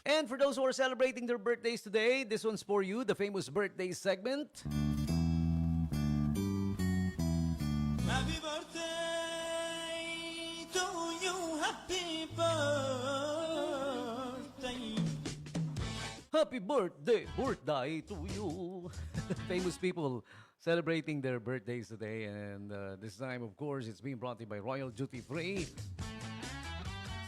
And for those who are celebrating their birthdays today, this one's for you, the famous birthday segment. Happy birthday to you, happy birthday. Happy birthday to you. Famous people celebrating their birthdays today. And this time, of course, it's being brought to you by Royal Duty Free.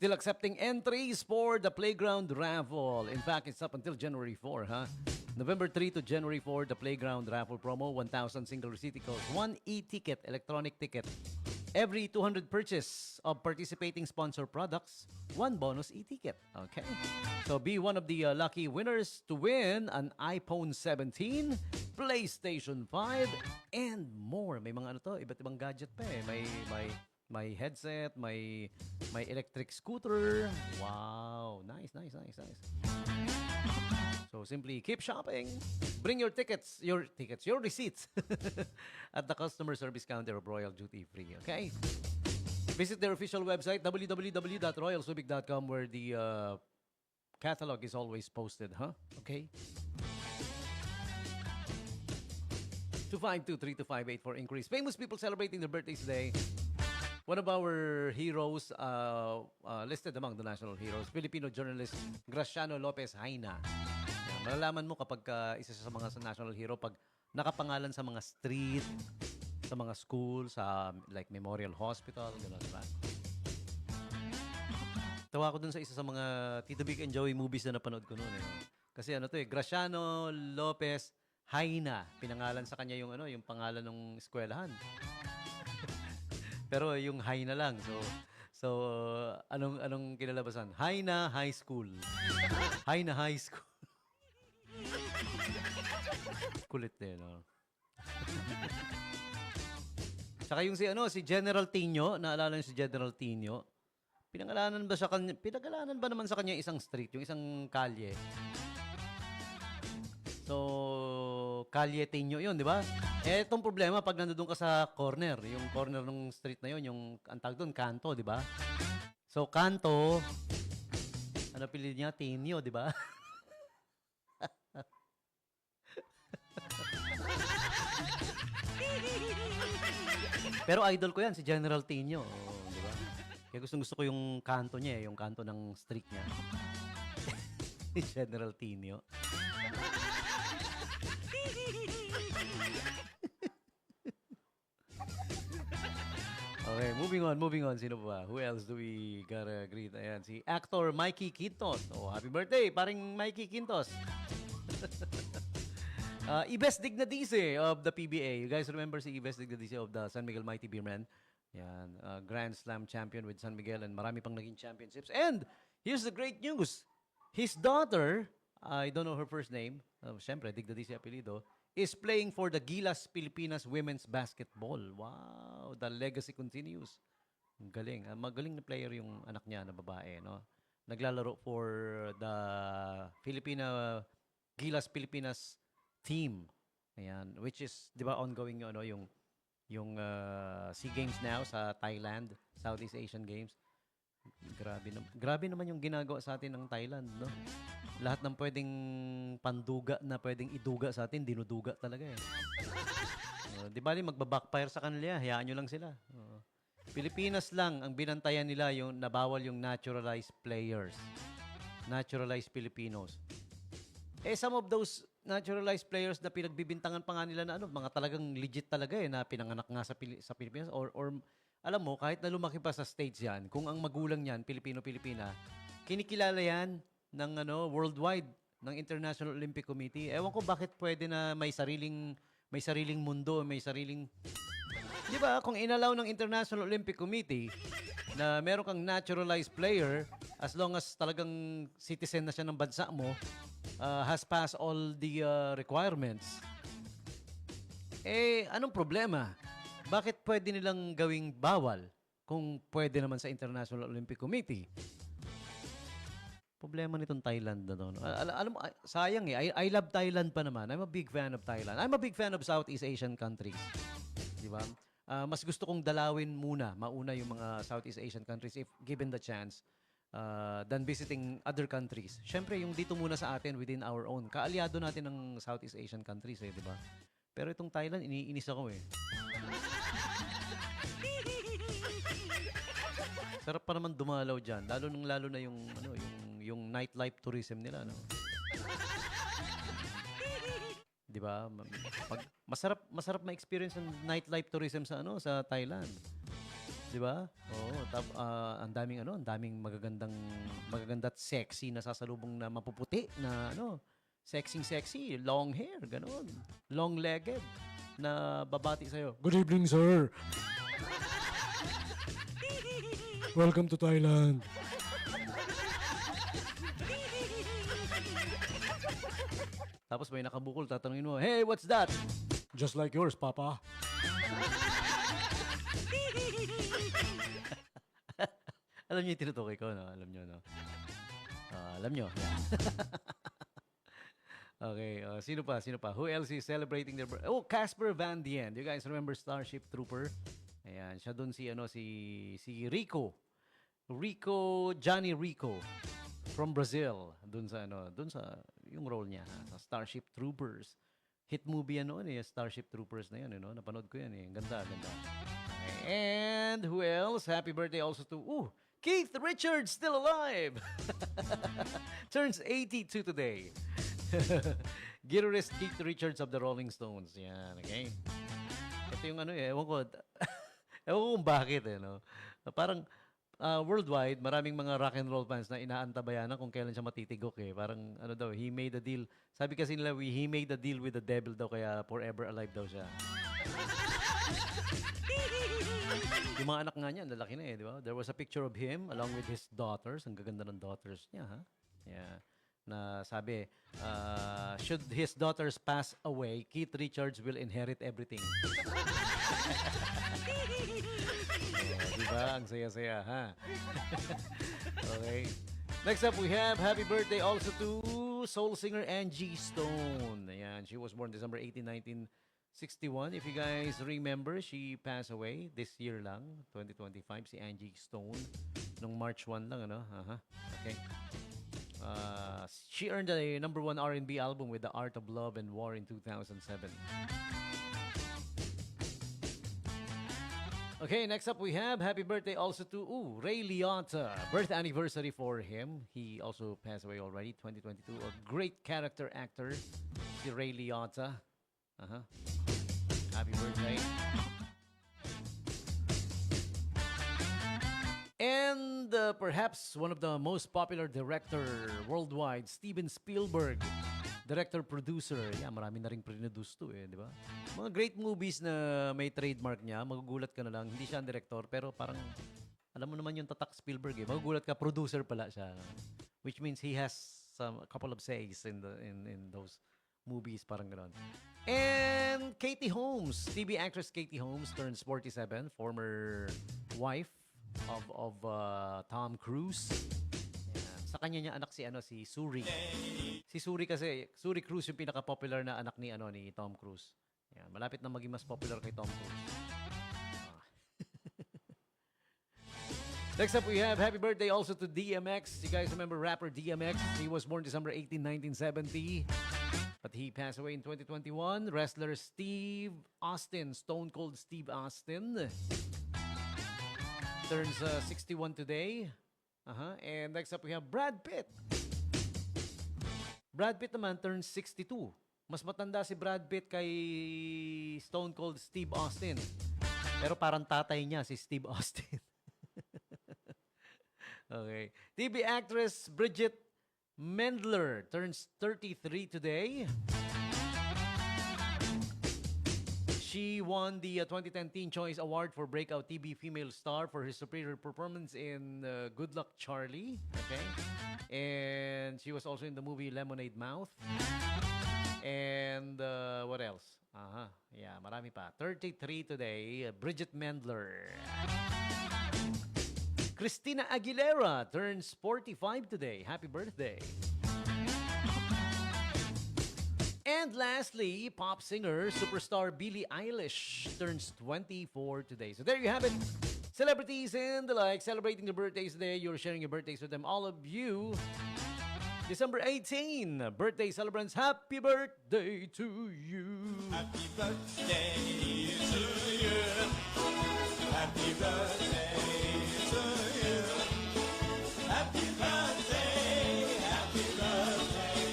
Still accepting entries for the Playground Raffle. In fact, it's up until January 4, huh? November 3 to January 4, the Playground Raffle promo, 1,000 single receipt equals 1 e-ticket, electronic ticket. Every 200 purchase of participating sponsor products, 1 bonus e-ticket. Okay? So be one of the lucky winners to win an iPhone 17, PlayStation 5, and more. May mga ano to, iba't ibang gadget pa eh. May headset, may electric scooter. Wow. Nice. So simply keep shopping. Bring your receipts at the customer service counter of Royal Duty Free. Okay? Visit their official website, www.royalsubic.com, where the catalog is always posted, huh? Okay? 252-3258 for increase. Famous people celebrating their birthdays today. One of our heroes, listed among the national heroes, Filipino journalist Graciano Lopez Haina. Yan, malalaman mo kapag isa sa mga national hero pag nakapangalan sa mga street, sa mga school, sa like Memorial Hospital, gano'n, diba? Tawa ko dun sa isa sa mga Tito Vic and Joey movies na napanood ko noon. Eh. Kasi ano to eh, Graciano Lopez Haina. Pinangalan sa kanya yung yung pangalan ng eskwelahan. Pero yung Haina lang. So anong kinalabasan? Haina High School. Haina High School. Kulit din, no? Tsaka yung si General Tino, naalala niyo si General Tino? Pinangalanan ba naman sa kanya isang street, yung isang kalye? So, Kalye Tino yun, di ba? Eh, itong problema, pag nandun ka sa corner, yung corner ng street na yun, yung, ang tawag doon, Kanto, di ba? So, Kanto, ano pili niya? Tino, di ba? Pero idol ko yan, si General Tino, di ba? Kaya gusto ko yung kanto niya, yung kanto ng street niya. General Tino. Okay, moving on. Sino pa? Who else do we gotta greet? Ayan, si actor Mikey Quintos. Oh, happy birthday, paring Mikey Quintos. Ibes Dignadice of the PBA. You guys remember si Ibes Dignadice of the San Miguel Mighty Beermen? Yan, Grand Slam champion with San Miguel and marami pang naging championships. And here's the great news. His daughter, I don't know her first name, syempre, Dignadice apelido, is playing for the Gilas Pilipinas Women's Basketball. Wow, the legacy continues. Ang galing. Magaling na player yung anak niya na babae, no? Naglalaro for the Gilas Pilipinas team. Ayan, which is 'di ba ongoing yung SEA Games now sa Thailand, Southeast Asian Games. Grabe naman yung ginagawa sa atin ng Thailand, no? Lahat ng pwedeng panduga na pwedeng iduga sa atin, dinuduga talaga eh. Di ba magbabackfire sa kanila, hayaan nyo lang sila. Pilipinas lang ang binantayan nila yung nabawal yung naturalized players. Naturalized Filipinos. Eh, some of those naturalized players na pinagbibintangan pa nga nila na mga talagang legit talaga eh, na pinanganak nga sa Pilipinas or alam mo, kahit na lumaki pa sa States yan, kung ang magulang niyan, Pilipino-Pilipina, kinikilala yan ng worldwide, ng International Olympic Committee. Ewan ko bakit pwede na may sariling mundo, may sariling... Di ba, kung inalaw ng International Olympic Committee na meron kang naturalized player, as long as talagang citizen na siya ng bansa mo, has passed all the requirements, eh, anong problema? Bakit pwede nilang gawing bawal kung pwede naman sa International Olympic Committee? Problema nitong Thailand na to. Alam mo, sayang eh. I love Thailand pa naman. I'm a big fan of Thailand. I'm a big fan of Southeast Asian countries. Di ba? Mas gusto kong dalawin mauna yung mga Southeast Asian countries if given the chance. than visiting other countries. Siyempre, yung dito muna sa atin within our own. Kaalyado natin ng Southeast Asian countries eh, di ba? Pero itong Thailand, iniinis ako eh. Sarap pa naman dumalaw diyan, lalo na yung ano, yung nightlife tourism nila, no. 'Di ba? Masarap ma-experience ang nightlife tourism sa ano, sa Thailand. 'Di ba? Oo, ang daming magaganda at sexy na sasalubong na mapuputi na ano, sexy, long hair, gano'n. Long-legged na babati sa'yo. Good evening, sir. Welcome to Thailand. Tapos may nakabukol, tatanungin mo, hey, what's that? Just like yours, Papa. Alam niyo yung tinutukoy ko, no? Alam niyo, no? Alam niyo. Yeah. Okay, sino pa? Who else is celebrating their birthday? Oh, Casper Van Dien. Do you guys remember Starship Trooper? Ayan, siya doon si Rico. Johnny Rico from Brazil. Doon sa yung role niya sa Starship Troopers. Hit movie yan noon eh, Starship Troopers na yan, napanood ko yan eh. Ang ganda. Okay. And who else? Happy birthday also to Keith Richards, still alive. Turns 82 today. Guitarist Keith Richards of the Rolling Stones. Yan, okay? Ito yung ewan ko kung bakit no? Parang worldwide, maraming mga rock and roll fans na inaantabayan na kung kailan siya matitigok eh. Parang he made a deal. Sabi kasi nila, he made a deal with the devil daw, kaya forever alive daw siya. Yung mga anak nga niya, lalaki na eh, di ba? There was a picture of him along with his daughters. Ang gaganda ng daughters niya, ha? Yeah. Na sabi, should his daughters pass away, Keith Richards will inherit everything. Diba? Ang saya-saya, ha? Okay. Next up, we have happy birthday also to soul singer Angie Stone. Ayan, she was born December 18, 1961. If you guys remember, she passed away this year lang, 2025, si Angie Stone. Nung March 1 lang, Okay. She earned a #1 R&B album with The Art of Love and War in 2007. Okay, next up we have happy birthday also to Ray Liotta. Birth anniversary for him. He also passed away already, 2022. A great character actor, si Ray Liotta. Happy birthday. And perhaps one of the most popular director worldwide, Steven Spielberg. Director-producer. Yeah, marami na rin produce to eh, di ba? Mga great movies na may trademark niya, magugulat ka na lang. Hindi siya ang director, pero parang, alam mo naman yung tatak Spielberg eh. Magugulat ka, producer pala siya. Which means he has a couple of says in those movies, parang gano'n. And Katie Holmes, TV actress Katie Holmes turns 47, former wife of Tom Cruise. Ayan. Sa kanya niya anak si Suri. Si Suri Cruise yung pinaka-popular na anak ni Tom Cruise. Ayan. Malapit na maging mas popular kay Tom Cruise. Next up, we have happy birthday also to DMX. You guys remember rapper DMX? He was born December 18, 1970. But he passed away in 2021. Wrestler Steve Austin, Stone Cold Steve Austin, turns 61 today. And next up, we have Brad Pitt. Brad Pitt naman turns 62. Mas matanda si Brad Pitt kay Stone Cold Steve Austin. Pero parang tatay niya si Steve Austin. Okay. TV actress Bridget Mendler turns 33 today. She won the 2010 Teen Choice Award for Breakout TV Female Star for her superior performance in Good Luck Charlie. Okay. And she was also in the movie Lemonade Mouth. And what else? Yeah, marami pa. 33 today, Bridget Mendler. Christina Aguilera turns 45 today. Happy birthday. And lastly, pop singer, superstar Billie Eilish turns 24 today. So there you have it. celebrities and the like, celebrating their birthdays today. You're sharing your birthdays with them. All of you. December 18, birthday celebrants, happy birthday to you. Happy birthday to you. Happy birthday to you. Happy birthday, happy birthday,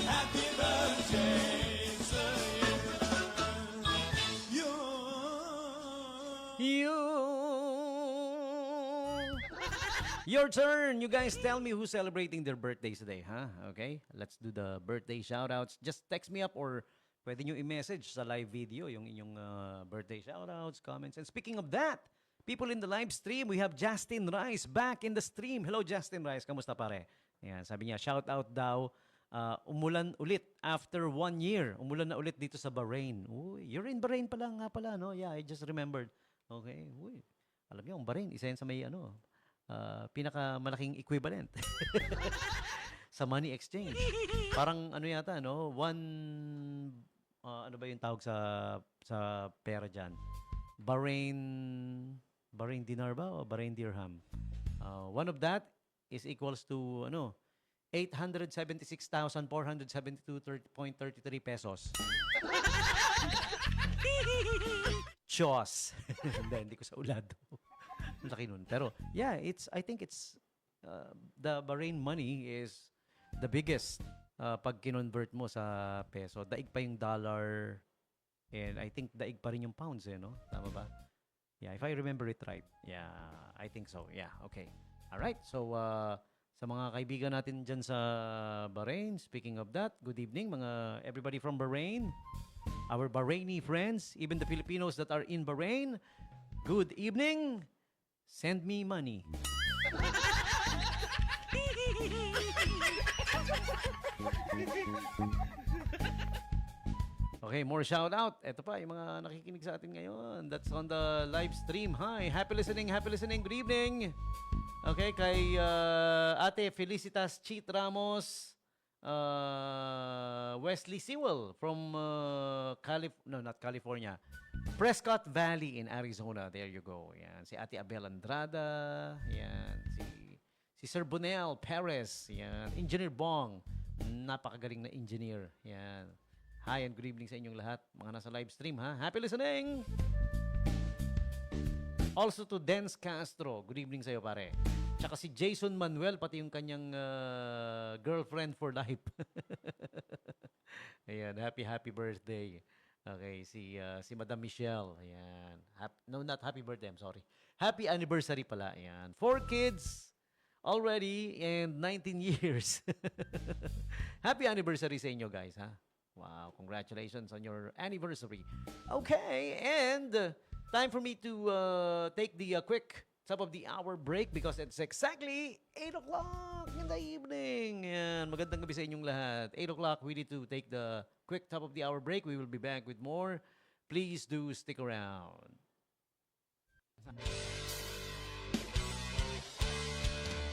happy birthday to you. You. Your turn. You guys tell me who's celebrating their birthdays today, huh? Okay? Let's do the birthday shoutouts. Just text me up or pwede nyo i-message sa live video yung inyong birthday shoutouts, comments. And speaking of that, people in the live stream, we have Justin Rice back in the stream. Hello, Justin Rice. Kamusta, pare? Ayan, sabi niya, shoutout daw. Umulan ulit after 1 year. Umulan na ulit dito sa Bahrain. Uy, you're in Bahrain pala nga pala, no? Yeah, I just remembered. Okay. Uy, alam niyo, ang Bahrain, isa yan sa may pinakamalaking equivalent sa money exchange. Parang ano yata, no? Ano ba yung tawag sa pera dyan? Bahrain dinar ba o Bahrain dirham? One of that is equals to 876,472.33 pesos. Chos. Hindi ko sa ulado. Laki nun. Pero yeah, I think it's the Bahrain money is the biggest pag kinonvert mo sa peso. Daig pa yung dollar and I think daig pa rin yung pounds no? Tama ba? Yeah, if I remember it right. Yeah, I think so. Yeah, okay. All right. So sa mga kaibigan natin dyan sa Bahrain, speaking of that, good evening mga everybody from Bahrain. Our Bahraini friends, even the Filipinos that are in Bahrain, good evening. Send me money. Okay, more shout out. Ito pa, yung mga nakikinig sa atin ngayon. That's on the live stream. Hi, happy listening, good evening. Okay, kay Ate Felicitas Cheat Ramos, Wesley Sewell from not California. Prescott Valley in Arizona. There you go. Yan. Si Ate Abel Andrada. Yan. Si Sir Bonel Perez. Yan. Engineer Bong. Napakagaling na engineer. Yan. Hi and good evening sa inyong lahat. Mga nasa live stream, ha? Happy listening! Also to Dens Castro. Good evening sa iyo, pare. Tsaka si Jason Manuel, pati yung kanyang girlfriend for life. Ayan. Happy birthday. Okay, si Madam Michelle. Ayan. No, not happy birthday. I'm sorry. Happy anniversary pala. Ayan. 4 kids already and 19 years. Happy anniversary sa inyo, guys, ha? Wow, congratulations on your anniversary. Okay, and time for me to take the quick top of the hour break because it's exactly 8 o'clock in the evening. Ayan. Magandang gabi sa inyong lahat. 8 o'clock, we need to take the quick top of the hour break. We will be back with more. Please do stick around.